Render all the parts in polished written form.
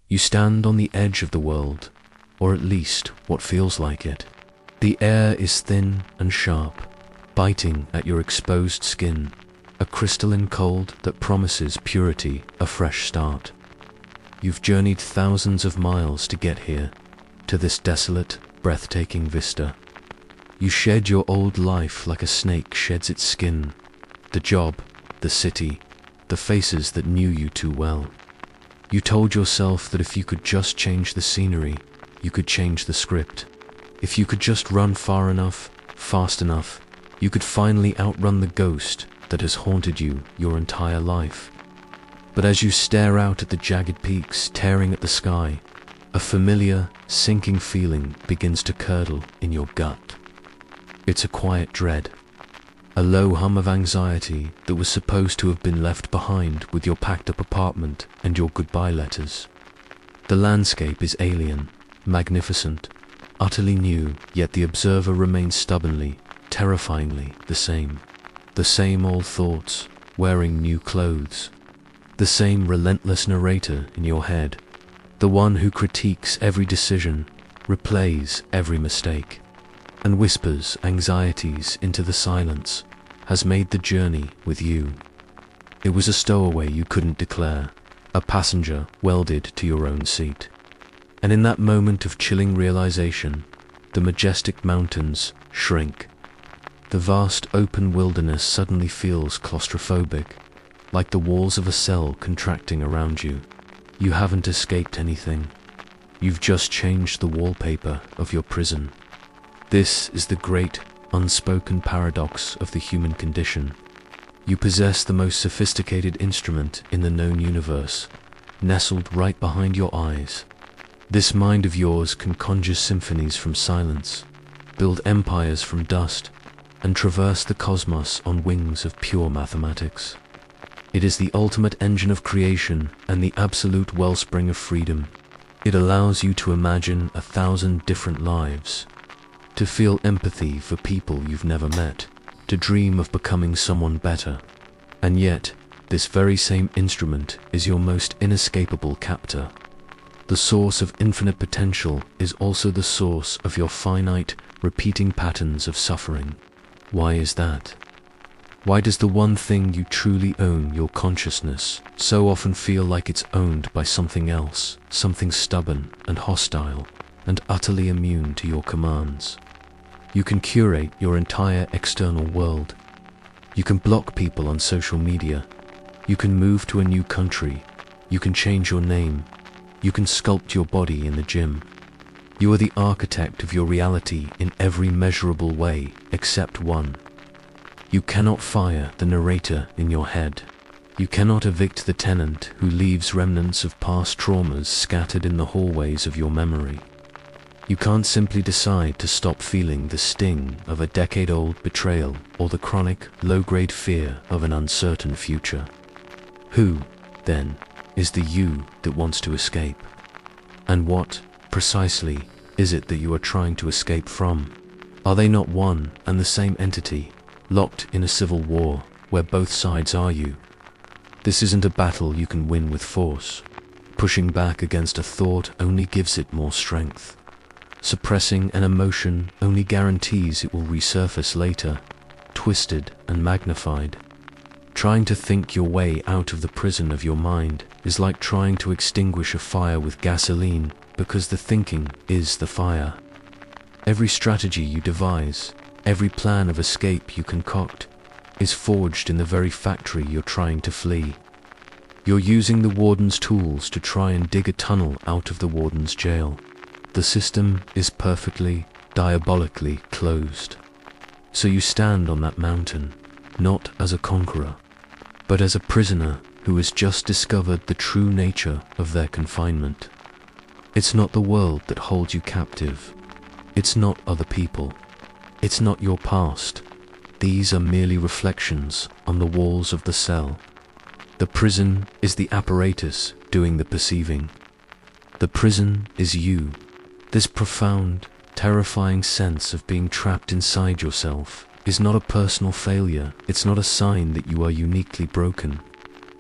You stand on the edge of the world, or at least what feels like it. The air is thin and sharp, biting at your exposed skin, a crystalline cold that promises purity, a fresh start. You've journeyed thousands of miles to get here, to this desolate, breathtaking vista. You shed your old life like a snake sheds its skin, the job, the city, the faces that knew you too well. You told yourself that if you could just change the scenery, you could change the script. If you could just run far enough, fast enough, you could finally outrun the ghost that has haunted you your entire life. But as you stare out at the jagged peaks tearing at the sky, a familiar, sinking feeling begins to curdle in your gut. It's a quiet dread, a low hum of anxiety that was supposed to have been left behind with your packed-up apartment and your goodbye letters. The landscape is alien, magnificent, utterly new, yet the observer remains stubbornly, terrifyingly the same. The same old thoughts, wearing new clothes. The same relentless narrator in your head, the one who critiques every decision, replays every mistake, and whispers anxieties into the silence, has made the journey with you. It was a stowaway you couldn't declare, a passenger welded to your own seat. And in that moment of chilling realization, the majestic mountains shrink. The vast open wilderness suddenly feels claustrophobic, like the walls of a cell contracting around you. You haven't escaped anything. You've just changed the wallpaper of your prison. This is the great, unspoken paradox of the human condition. You possess the most sophisticated instrument in the known universe, nestled right behind your eyes. This mind of yours can conjure symphonies from silence, build empires from dust, and traverse the cosmos on wings of pure mathematics. It is the ultimate engine of creation and the absolute wellspring of freedom. It allows you to imagine 1,000 different lives, to feel empathy for people you've never met, to dream of becoming someone better. And yet, this very same instrument is your most inescapable captor. The source of infinite potential is also the source of your finite, repeating patterns of suffering. Why is that? Why does the one thing you truly own, your consciousness, so often feel like it's owned by something else, something stubborn and hostile, and utterly immune to your commands? You can curate your entire external world. You can block people on social media. You can move to a new country. You can change your name. You can sculpt your body in the gym. You are the architect of your reality in every measurable way except one. You cannot fire the narrator in your head. You cannot evict the tenant who leaves remnants of past traumas scattered in the hallways of your memory. You can't simply decide to stop feeling the sting of a decade-old betrayal or the chronic, low-grade fear of an uncertain future. Who, then, is the you that wants to escape? And what, precisely, is it that you are trying to escape from? Are they not one and the same entity, locked in a civil war where both sides are you? This isn't a battle you can win with force. Pushing back against a thought only gives it more strength. Suppressing an emotion only guarantees it will resurface later, twisted and magnified. Trying to think your way out of the prison of your mind is like trying to extinguish a fire with gasoline, because the thinking is the fire. Every strategy you devise, every plan of escape you concoct, is forged in the very factory you're trying to flee. You're using the warden's tools to try and dig a tunnel out of the warden's jail. The system is perfectly, diabolically closed. So you stand on that mountain, not as a conqueror, but as a prisoner who has just discovered the true nature of their confinement. It's not the world that holds you captive. It's not other people. It's not your past. These are merely reflections on the walls of the cell. The prison is the apparatus doing the perceiving. The prison is you. This profound, terrifying sense of being trapped inside yourself is not a personal failure. It's not a sign that you are uniquely broken.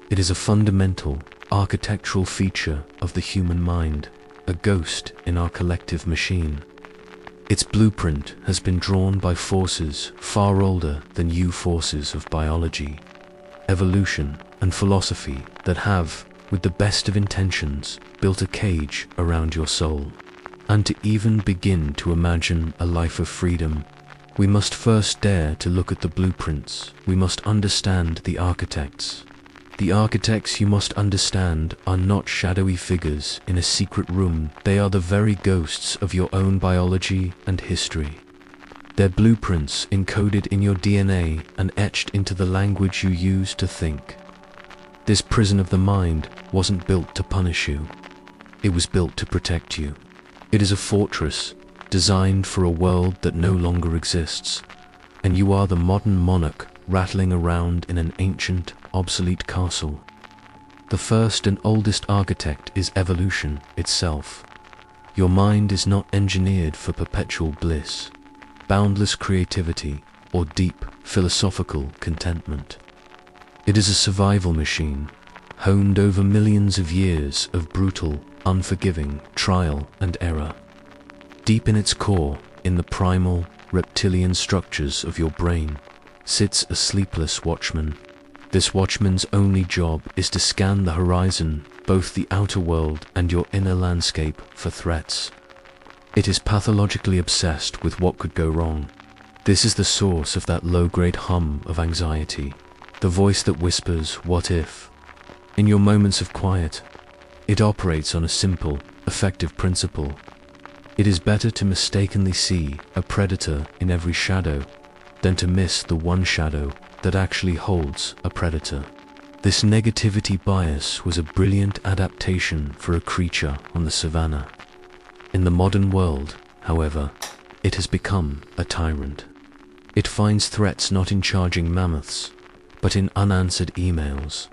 It is a fundamental, architectural feature of the human mind, a ghost in our collective machine. Its blueprint has been drawn by forces far older than you forces of biology, evolution, and philosophy that have, with the best of intentions, built a cage around your soul. And to even begin to imagine a life of freedom, we must first dare to look at the blueprints. We must understand the architects. The architects, you must understand, are not shadowy figures in a secret room. They are the very ghosts of your own biology and history. Their blueprints encoded in your DNA and etched into the language you use to think. This prison of the mind wasn't built to punish you. It was built to protect you. It is a fortress designed for a world that no longer exists, and you are the modern monarch rattling around in an ancient, obsolete castle. The first and oldest architect is evolution itself. Your mind is not engineered for perpetual bliss, boundless creativity, or deep philosophical contentment. It is a survival machine, honed over millions of years of brutal, unforgiving trial and error. Deep in its core, in the primal, reptilian structures of your brain, sits a sleepless watchman. This watchman's only job is to scan the horizon, both the outer world and your inner landscape, for threats. It is pathologically obsessed with what could go wrong. This is the source of that low-grade hum of anxiety, the voice that whispers, "What if?" In your moments of quiet. It operates on a simple, effective principle. It is better to mistakenly see a predator in every shadow than to miss the one shadow that actually holds a predator. This negativity bias was a brilliant adaptation for a creature on the savannah. In the modern world, however, it has become a tyrant. It finds threats not in charging mammoths, but in unanswered emails,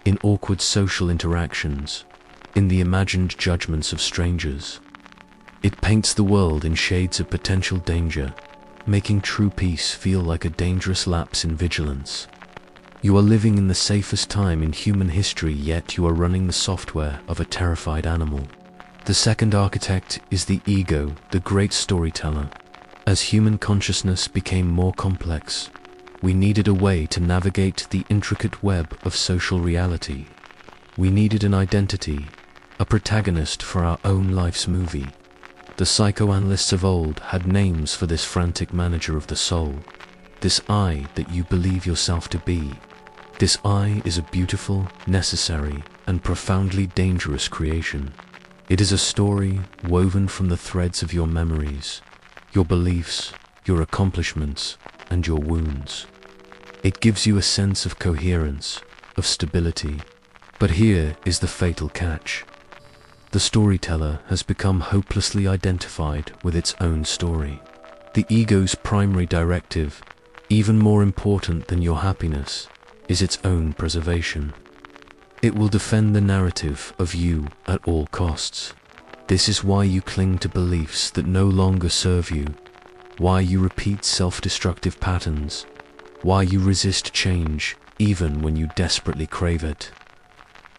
in awkward social interactions, in the imagined judgments of strangers. It paints the world in shades of potential danger, making true peace feel like a dangerous lapse in vigilance. You are living in the safest time in human history, yet you are running the software of a terrified animal. The second architect is the ego, the great storyteller. As human consciousness became more complex, we needed a way to navigate the intricate web of social reality. We needed an identity, a protagonist for our own life's movie. The psychoanalysts of old had names for this frantic manager of the soul, this I that you believe yourself to be. This I is a beautiful, necessary, and profoundly dangerous creation. It is a story woven from the threads of your memories, your beliefs, your accomplishments, and your wounds. It gives you a sense of coherence, of stability. But here is the fatal catch. The storyteller has become hopelessly identified with its own story. The ego's primary directive, even more important than your happiness, is its own preservation. It will defend the narrative of you at all costs. This is why you cling to beliefs that no longer serve you, why you repeat self-destructive patterns, why you resist change even when you desperately crave it.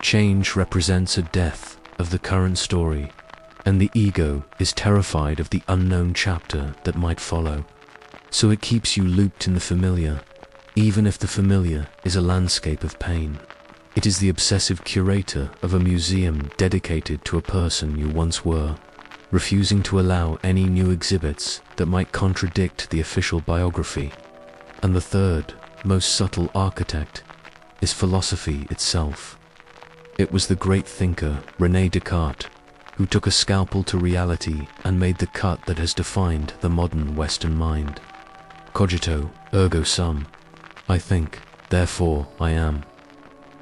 Change represents a death of the current story, and the ego is terrified of the unknown chapter that might follow. So it keeps you looped in the familiar, even if the familiar is a landscape of pain. It is the obsessive curator of a museum dedicated to a person you once were, refusing to allow any new exhibits that might contradict the official biography. And the third, most subtle architect is philosophy itself. It was the great thinker, René Descartes, who took a scalpel to reality and made the cut that has defined the modern Western mind. Cogito, ergo sum. I think, therefore I am.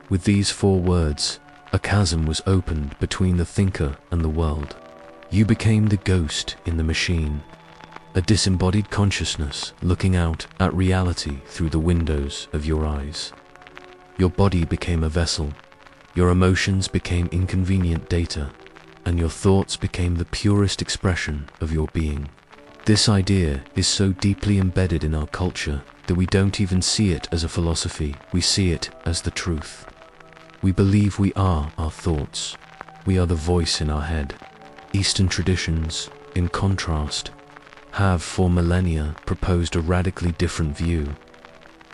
With these 4 words, a chasm was opened between the thinker and the world. You became the ghost in the machine, a disembodied consciousness looking out at reality through the windows of your eyes. Your body became a vessel, your emotions became inconvenient data, and your thoughts became the purest expression of your being. This idea is so deeply embedded in our culture that we don't even see it as a philosophy, we see it as the truth. We believe we are our thoughts. We are the voice in our head. Eastern traditions, in contrast, have for millennia proposed a radically different view,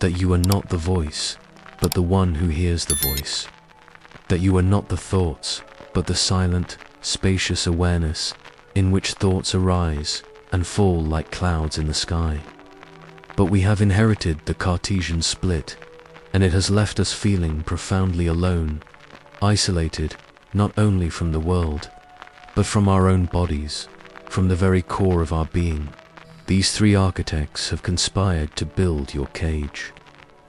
that you are not the voice, but the one who hears the voice. That you are not the thoughts, but the silent, spacious awareness in which thoughts arise and fall like clouds in the sky. But we have inherited the Cartesian split, and it has left us feeling profoundly alone, isolated not only from the world, but from our own bodies, from the very core of our being. These three architects have conspired to build your cage.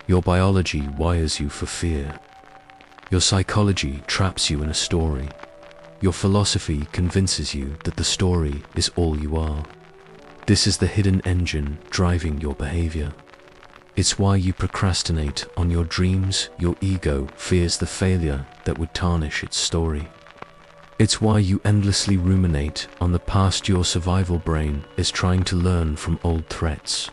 Your biology wires you for fear. Your psychology traps you in a story. Your philosophy convinces you that the story is all you are. This is the hidden engine driving your behavior. It's why you procrastinate on your dreams. Your ego fears the failure that would tarnish its story. It's why you endlessly ruminate on the past. Your survival brain is trying to learn from old threats.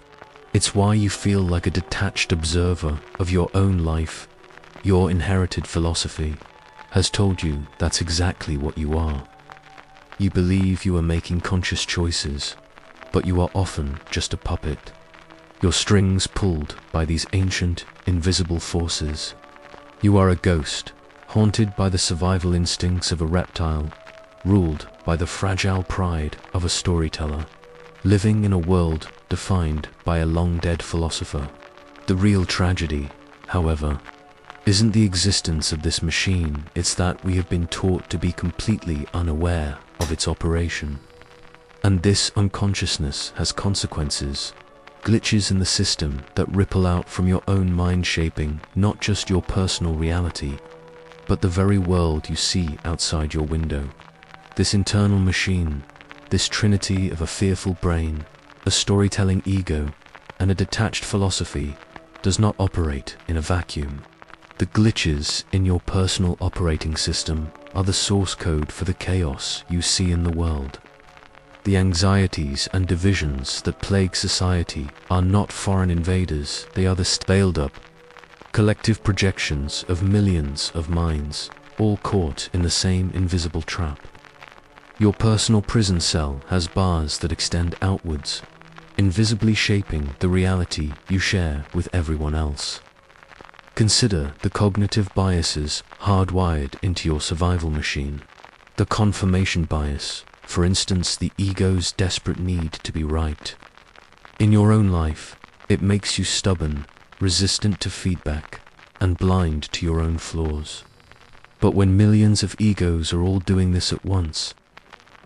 It's why you feel like a detached observer of your own life. Your inherited philosophy has told you that's exactly what you are. You believe you are making conscious choices, but you are often just a puppet. Your strings pulled by these ancient, invisible forces. You are a ghost, haunted by the survival instincts of a reptile, ruled by the fragile pride of a storyteller, living in a world defined by a long-dead philosopher. The real tragedy, however, isn't the existence of this machine, it's that we have been taught to be completely unaware of its operation. And this unconsciousness has consequences, glitches in the system that ripple out from your own mind, shaping not just your personal reality, but the very world you see outside your window. This internal machine, this trinity of a fearful brain, a storytelling ego, and a detached philosophy, does not operate in a vacuum. The glitches in your personal operating system are the source code for the chaos you see in the world. The anxieties and divisions that plague society are not foreign invaders, they are the veiled up, collective projections of millions of minds, all caught in the same invisible trap. Your personal prison cell has bars that extend outwards, invisibly shaping the reality you share with everyone else. Consider the cognitive biases hardwired into your survival machine. The confirmation bias, for instance, the ego's desperate need to be right. In your own life, it makes you stubborn, resistant to feedback, and blind to your own flaws. But when millions of egos are all doing this at once,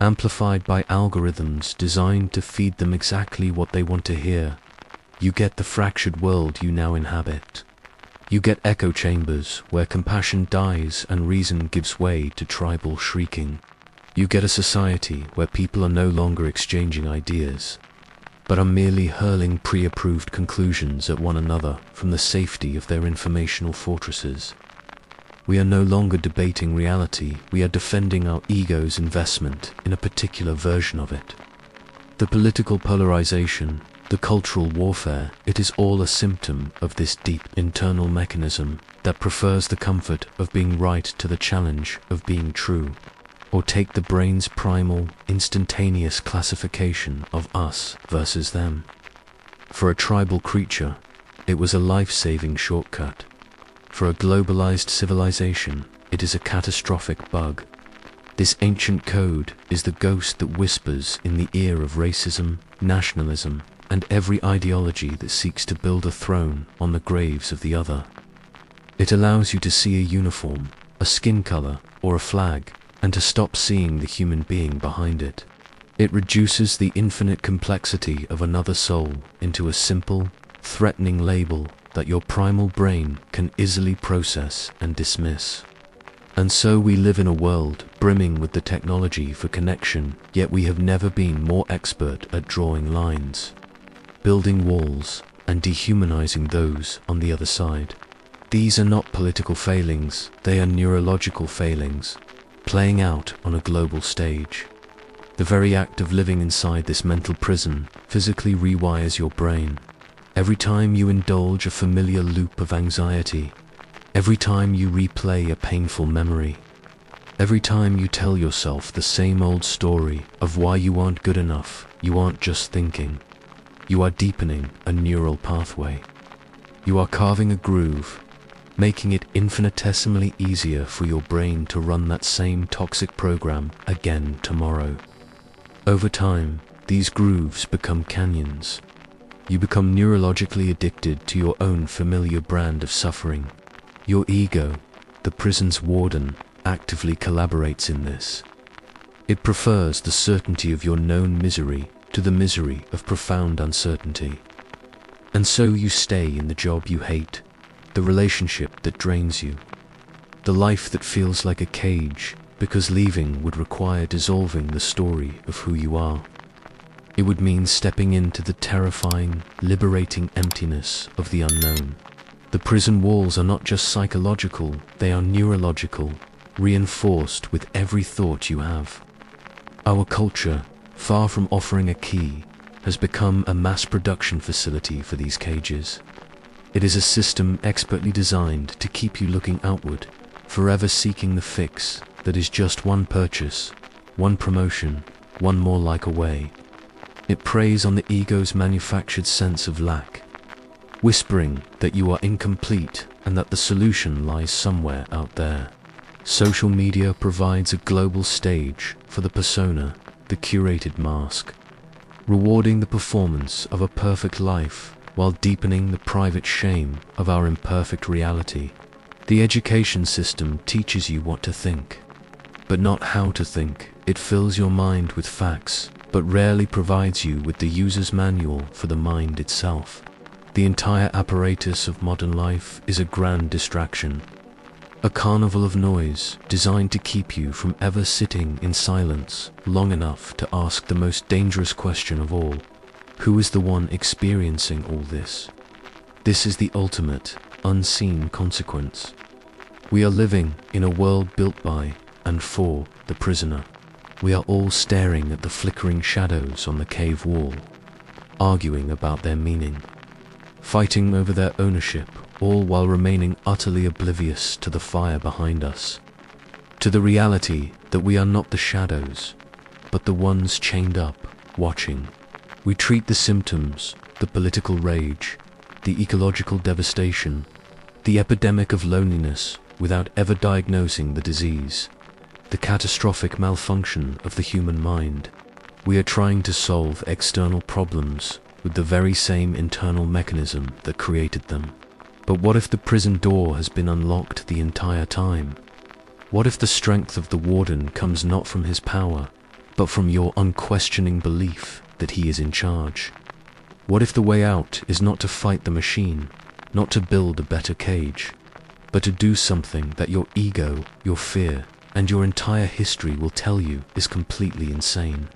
amplified by algorithms designed to feed them exactly what they want to hear, you get the fractured world you now inhabit. You get echo chambers where compassion dies and reason gives way to tribal shrieking. You get a society where people are no longer exchanging ideas, but are merely hurling pre-approved conclusions at one another from the safety of their informational fortresses. We are no longer debating reality, we are defending our ego's investment in a particular version of it. The political polarization, the cultural warfare, it is all a symptom of this deep internal mechanism that prefers the comfort of being right to the challenge of being true. Or take the brain's primal, instantaneous classification of us versus them. For a tribal creature, it was a life-saving shortcut. For a globalized civilization, it is a catastrophic bug. This ancient code is the ghost that whispers in the ear of racism, nationalism, and every ideology that seeks to build a throne on the graves of the other. It allows you to see a uniform, a skin color, or a flag, and to stop seeing the human being behind it. It reduces the infinite complexity of another soul into a simple, threatening label that your primal brain can easily process and dismiss. And so we live in a world brimming with the technology for connection, yet we have never been more expert at drawing lines, building walls, and dehumanizing those on the other side. These are not political failings, they are neurological failings, playing out on a global stage. The very act of living inside this mental prison physically rewires your brain. Every time you indulge a familiar loop of anxiety, Every time you replay a painful memory, every time you tell yourself the same old story of why you aren't good enough, you aren't just thinking. You are deepening a neural pathway. You are carving a groove, making it infinitesimally easier for your brain to run that same toxic program again tomorrow. Over time, these grooves become canyons. You become neurologically addicted to your own familiar brand of suffering. Your ego, the prison's warden, actively collaborates in this. It prefers the certainty of your known misery to the misery of profound uncertainty. And so you stay in the job you hate, the relationship that drains you, the life that feels like a cage, because leaving would require dissolving the story of who you are. It would mean stepping into the terrifying, liberating emptiness of the unknown. The prison walls are not just psychological, they are neurological, reinforced with every thought you have. Our culture, far from offering a key, has become a mass production facility for these cages. It is a system expertly designed to keep you looking outward, forever seeking the fix that is just one purchase, one promotion, one more like away. It preys on the ego's manufactured sense of lack, whispering that you are incomplete and that the solution lies somewhere out there. Social media provides a global stage for the persona, the curated mask, rewarding the performance of a perfect life while deepening the private shame of our imperfect reality. The education system teaches you what to think, but not how to think. It fills your mind with facts, but rarely provides you with the user's manual for the mind itself. The entire apparatus of modern life is a grand distraction, a carnival of noise designed to keep you from ever sitting in silence long enough to ask the most dangerous question of all: who is the one experiencing all this? This is the ultimate, unseen consequence. We are living in a world built by and for the prisoner. We are all staring at the flickering shadows on the cave wall, arguing about their meaning, fighting over their ownership, all while remaining utterly oblivious to the fire behind us, to the reality that we are not the shadows, but the ones chained up, watching. We treat the symptoms, the political rage, the ecological devastation, the epidemic of loneliness, without ever diagnosing the disease, the catastrophic malfunction of the human mind. We are trying to solve external problems with the very same internal mechanism that created them. But what if the prison door has been unlocked the entire time? What if the strength of the warden comes not from his power, but from your unquestioning belief that he is in charge? What if the way out is not to fight the machine, not to build a better cage, but to do something that your ego, your fear, and your entire history will tell you is completely insane?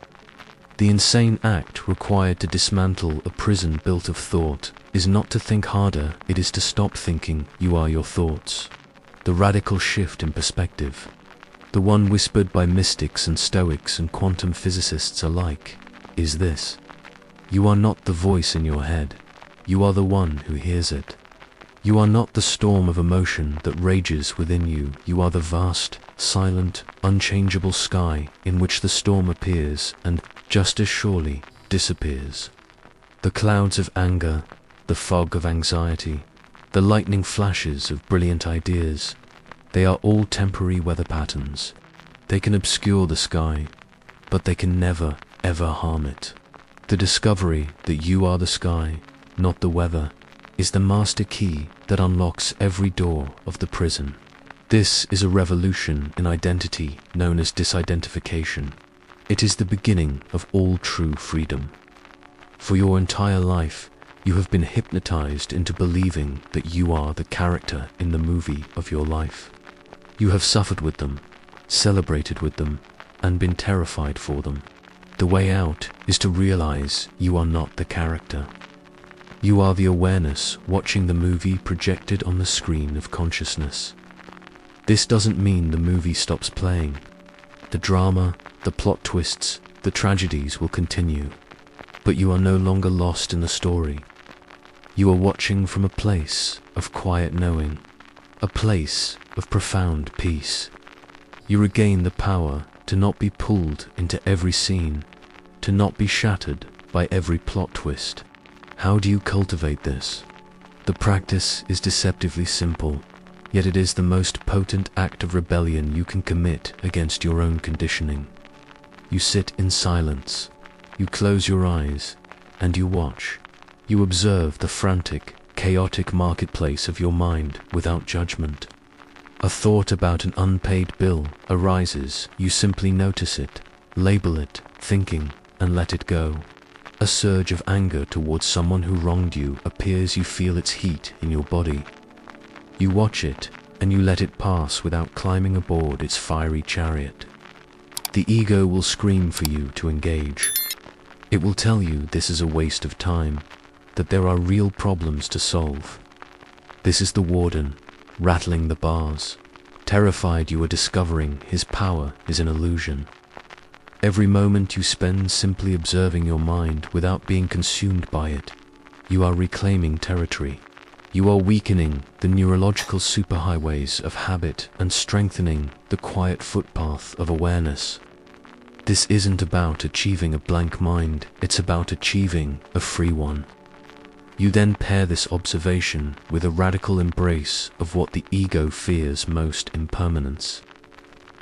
The insane act required to dismantle a prison built of thought is not to think harder, it is to stop thinking you are your thoughts. The radical shift in perspective, the one whispered by mystics and Stoics and quantum physicists alike, is this: you are not the voice in your head, you are the one who hears it. You are not the storm of emotion that rages within you, you are the vast, silent, unchangeable sky in which the storm appears and, just as surely, disappears. The clouds of anger, the fog of anxiety, the lightning flashes of brilliant ideas, they are all temporary weather patterns. They can obscure the sky, but they can never, ever harm it. The discovery that you are the sky, not the weather, is the master key that unlocks every door of the prison. This is a revolution in identity known as disidentification. It is the beginning of all true freedom. For your entire life, you have been hypnotized into believing that you are the character in the movie of your life. You have suffered with them, celebrated with them, and been terrified for them. The way out is to realize you are not the character. You are the awareness watching the movie projected on the screen of consciousness. This doesn't mean the movie stops playing. The drama, the plot twists, the tragedies will continue. But you are no longer lost in the story. You are watching from a place of quiet knowing, a place of profound peace. You regain the power to not be pulled into every scene, to not be shattered by every plot twist. How do you cultivate this? The practice is deceptively simple, yet it is the most potent act of rebellion you can commit against your own conditioning. You sit in silence, you close your eyes, and you watch. You observe the frantic, chaotic marketplace of your mind without judgment. A thought about an unpaid bill arises, you simply notice it, label it, thinking, and let it go. A surge of anger towards someone who wronged you appears, you feel its heat in your body. You watch it, and you let it pass without climbing aboard its fiery chariot. The ego will scream for you to engage. It will tell you this is a waste of time, that there are real problems to solve. This is the warden, rattling the bars, terrified you are discovering his power is an illusion. Every moment you spend simply observing your mind without being consumed by it, you are reclaiming territory. You are weakening the neurological superhighways of habit and strengthening the quiet footpath of awareness. This isn't about achieving a blank mind, it's about achieving a free one. You then pair this observation with a radical embrace of what the ego fears most: impermanence.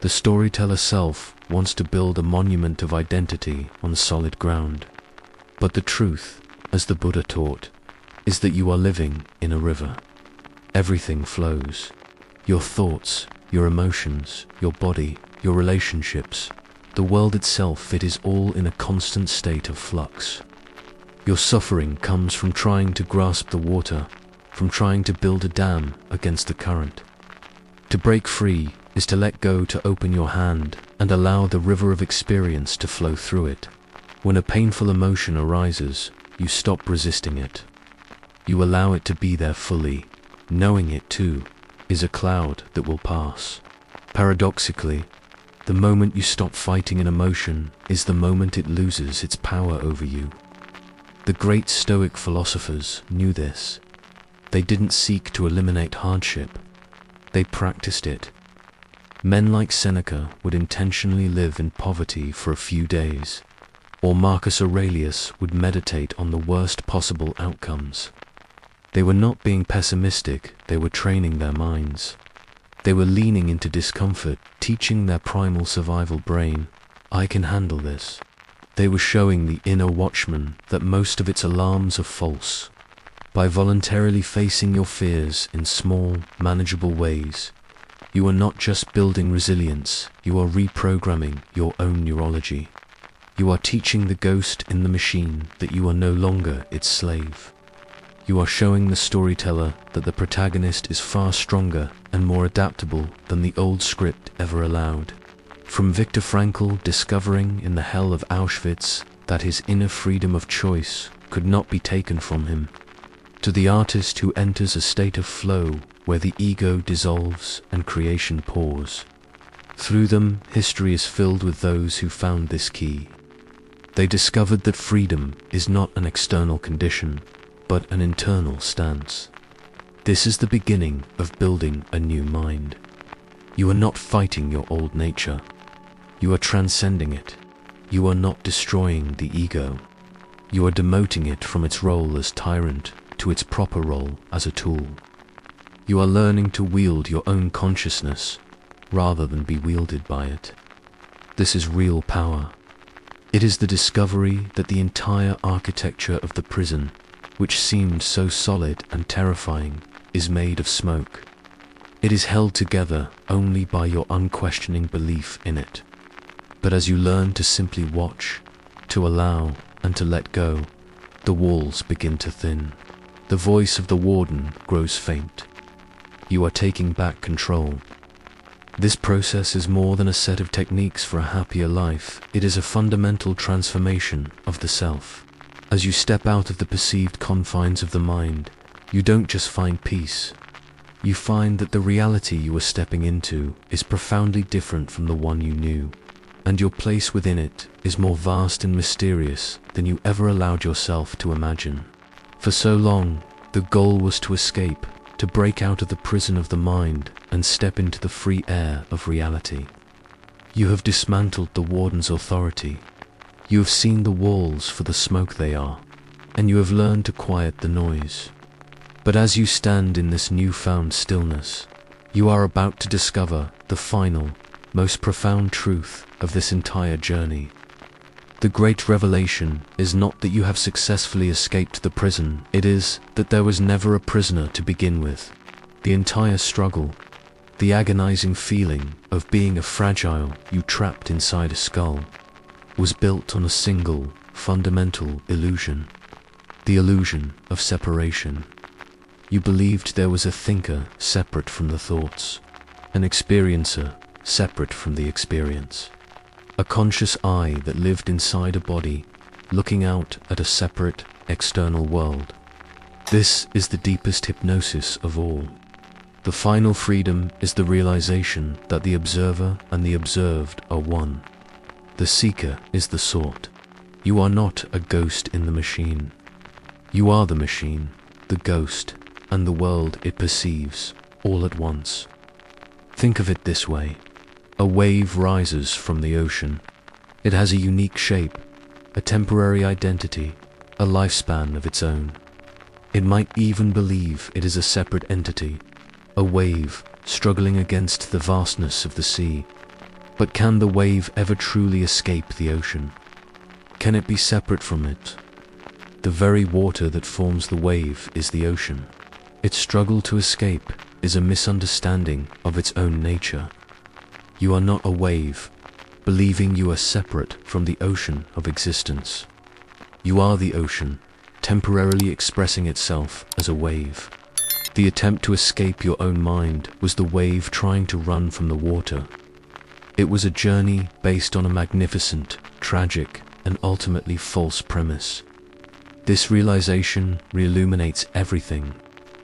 The storyteller self wants to build a monument of identity on solid ground. But the truth, as the Buddha taught, is that you are living in a river. Everything flows. Your thoughts, your emotions, your body, your relationships, the world itself, it is all in a constant state of flux. Your suffering comes from trying to grasp the water, from trying to build a dam against the current. To break free is to let go, to open your hand and allow the river of experience to flow through it. When a painful emotion arises, you stop resisting it. You allow it to be there fully, knowing it too is a cloud that will pass. Paradoxically, the moment you stop fighting an emotion is the moment it loses its power over you. The great Stoic philosophers knew this. They didn't seek to eliminate hardship, they practiced it. Men like Seneca would intentionally live in poverty for a few days, or Marcus Aurelius would meditate on the worst possible outcomes. They were not being pessimistic, they were training their minds. They were leaning into discomfort, teaching their primal survival brain, I can handle this. They were showing the inner watchman that most of its alarms are false. By voluntarily facing your fears in small, manageable ways, you are not just building resilience, you are reprogramming your own neurology. You are teaching the ghost in the machine that you are no longer its slave. You are showing the storyteller that the protagonist is far stronger and more adaptable than the old script ever allowed. From Viktor Frankl discovering in the hell of Auschwitz that his inner freedom of choice could not be taken from him, to the artist who enters a state of flow where the ego dissolves and creation pours. Through them, history is filled with those who found this key. They discovered that freedom is not an external condition, but an internal stance. This is the beginning of building a new mind. You are not fighting your old nature. You are transcending it. You are not destroying the ego. You are demoting it from its role as tyrant to its proper role as a tool. You are learning to wield your own consciousness rather than be wielded by it. This is real power. It is the discovery that the entire architecture of the prison, which seemed so solid and terrifying, is made of smoke. It is held together only by your unquestioning belief in it. But as you learn to simply watch, to allow, and to let go, the walls begin to thin. The voice of the warden grows faint. You are taking back control. This process is more than a set of techniques for a happier life. It is a fundamental transformation of the self. As you step out of the perceived confines of the mind, you don't just find peace. You find that the reality you are stepping into is profoundly different from the one you knew, and your place within it is more vast and mysterious than you ever allowed yourself to imagine. For so long, the goal was to escape, to break out of the prison of the mind and step into the free air of reality. You have dismantled the warden's authority. You have seen the walls for the smoke they are, and you have learned to quiet the noise. But as you stand in this newfound stillness, you are about to discover the final, most profound truth of this entire journey. The great revelation is not that you have successfully escaped the prison, it is that there was never a prisoner to begin with. The entire struggle, the agonizing feeling of being a fragile you trapped inside a skull, was built on a single, fundamental illusion. The illusion of separation. You believed there was a thinker separate from the thoughts, an experiencer separate from the experience, a conscious I that lived inside a body, looking out at a separate, external world. This is the deepest hypnosis of all. The final freedom is the realization that the observer and the observed are one. The seeker is the sought. You are not a ghost in the machine. You are the machine, the ghost, and the world it perceives, all at once. Think of it this way. A wave rises from the ocean. It has a unique shape, a temporary identity, a lifespan of its own. It might even believe it is a separate entity, a wave struggling against the vastness of the sea. But can the wave ever truly escape the ocean? Can it be separate from it? The very water that forms the wave is the ocean. Its struggle to escape is a misunderstanding of its own nature. You are not a wave, believing you are separate from the ocean of existence. You are the ocean, temporarily expressing itself as a wave. The attempt to escape your own mind was the wave trying to run from the water. It was a journey based on a magnificent, tragic, and ultimately false premise. This realization reilluminates everything.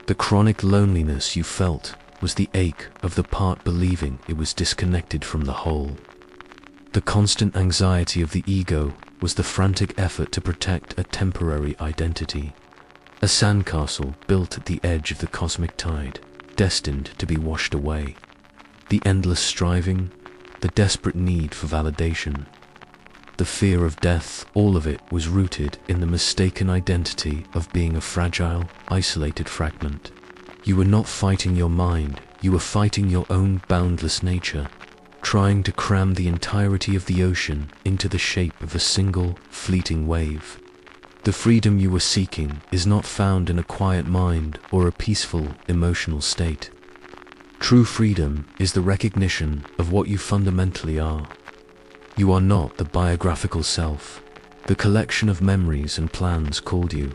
The chronic loneliness you felt was the ache of the part believing it was disconnected from the whole. The constant anxiety of the ego was the frantic effort to protect a temporary identity. A sandcastle built at the edge of the cosmic tide, destined to be washed away. The endless striving, the desperate need for validation, the fear of death, all of it was rooted in the mistaken identity of being a fragile, isolated fragment. You were not fighting your mind, you were fighting your own boundless nature, trying to cram the entirety of the ocean into the shape of a single, fleeting wave. The freedom you were seeking is not found in a quiet mind or a peaceful, emotional state. True freedom is the recognition of what you fundamentally are. You are not the biographical self, the collection of memories and plans called you.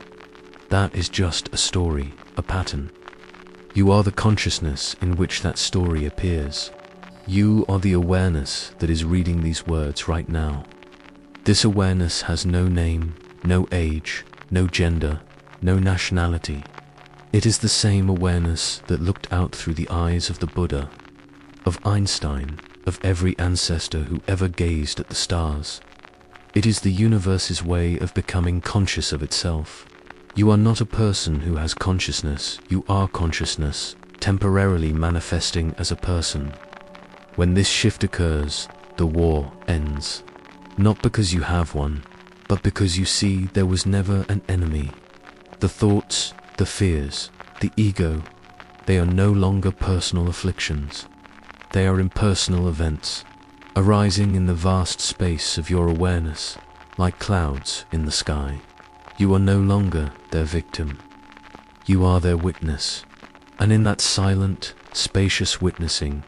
That is just a story, a pattern. You are the consciousness in which that story appears. You are the awareness that is reading these words right now. This awareness has no name, no age, no gender, no nationality. It is the same awareness that looked out through the eyes of the Buddha, of Einstein, of every ancestor who ever gazed at the stars. It is the universe's way of becoming conscious of itself. You are not a person who has consciousness, you are consciousness, temporarily manifesting as a person. When this shift occurs, the war ends. Not because you have one, but because you see there was never an enemy. The thoughts, the fears, the ego, they are no longer personal afflictions. They are impersonal events, arising in the vast space of your awareness, like clouds in the sky. You are no longer their victim. You are their witness. And in that silent, spacious witnessing,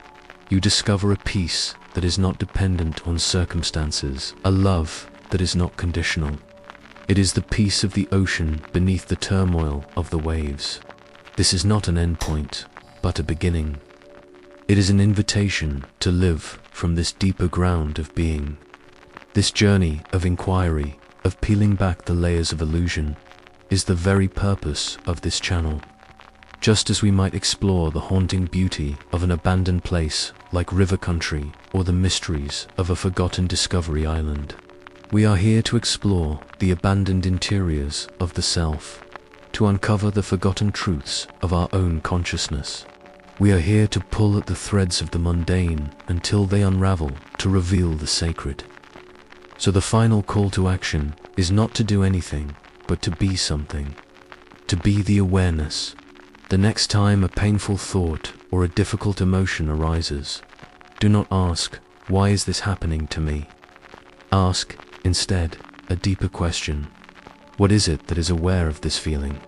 you discover a peace that is not dependent on circumstances, a love that is not conditional. It is the peace of the ocean beneath the turmoil of the waves. This is not an endpoint, but a beginning. It is an invitation to live from this deeper ground of being. This journey of inquiry, of peeling back the layers of illusion, is the very purpose of this channel. Just as we might explore the haunting beauty of an abandoned place like river country or the mysteries of a forgotten discovery island, we are here to explore the abandoned interiors of the self. to uncover the forgotten truths of our own consciousness. We are here to pull at the threads of the mundane until they unravel to reveal the sacred. So the final call to action is not to do anything, but to be something. To be the awareness. The next time a painful thought or a difficult emotion arises, do not ask, "Why is this happening to me?" Ask, instead, a deeper question. What is it that is aware of this feeling?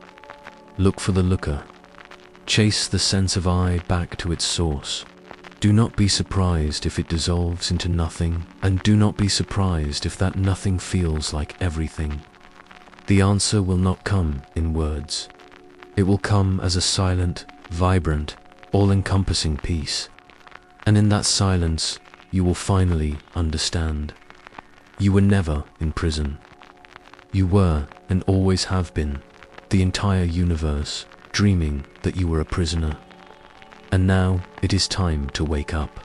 Look for the looker. Chase the sense of I back to its source. Do not be surprised if it dissolves into nothing, and do not be surprised if that nothing feels like everything. The answer will not come in words. It will come as a silent, vibrant, all-encompassing peace. And in that silence, you will finally understand. You were never in prison. You were, and always have been, the entire universe, dreaming that you were a prisoner. And now it is time to wake up.